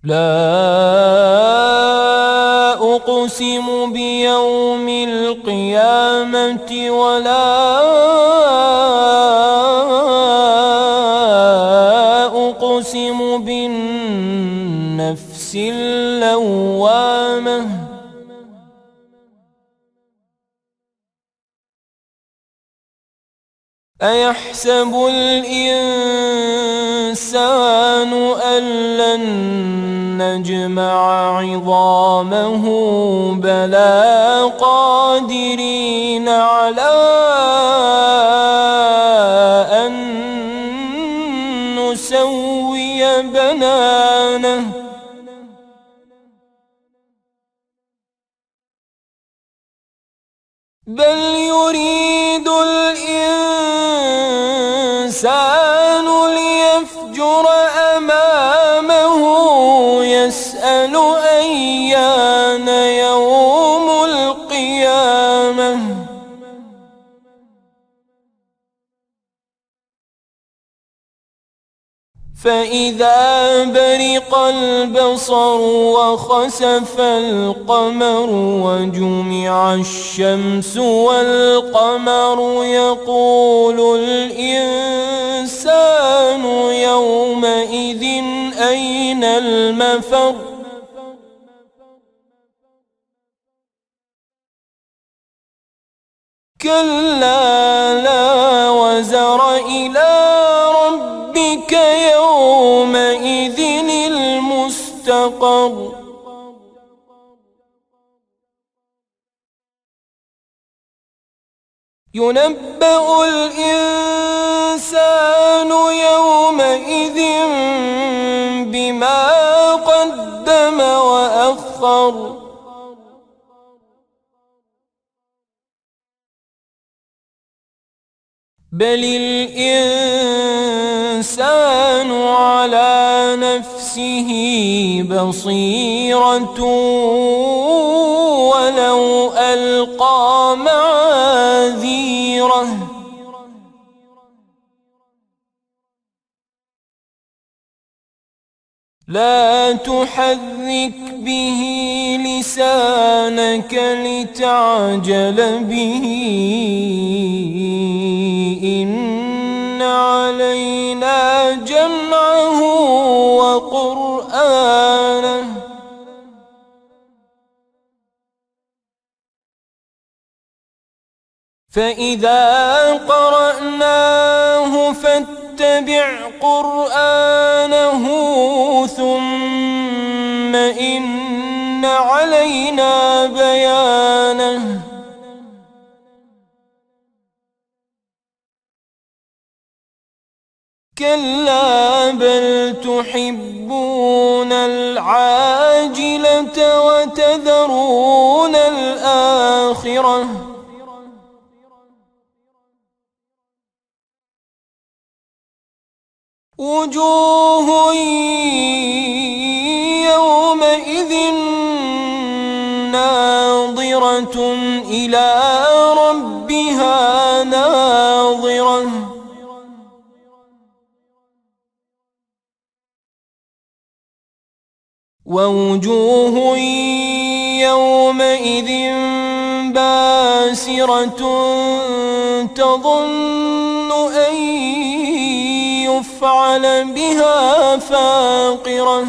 لا أقسم بيوم القيامة ولا أقسم بالنفس اللوامة أيحسب الإنسان أن لن نجمع عظامه بلى قادرين على أن نسوي بنانه بل يريد الإنسان ليفجر أمامه يسأل أيان يوم القيامة فإذا برق البصر وخسف القمر وجمع الشمس والقمر يقول الإنسان يومئذ أين المفر كلا لا وزر إلى ربك يومئذ المستقر ينبأ الإنسان يومئذ بما قدم وأخر بل الإنسان على نفسه بصيرة ولو ألقى معاذيره لا تحرك به لسانك لتعجل به إن علينا جمعه وقرآنه فإذا قرأناه فاتبع قرآنه ثم إن علينا بيانه كلا بل تحبون العاجلة وتذرون الآخرة وجوه يومئذ ناظرة إلى ربها ناظرة ووجوه يومئذ باسرة تظن أن يفعل بها فاقرة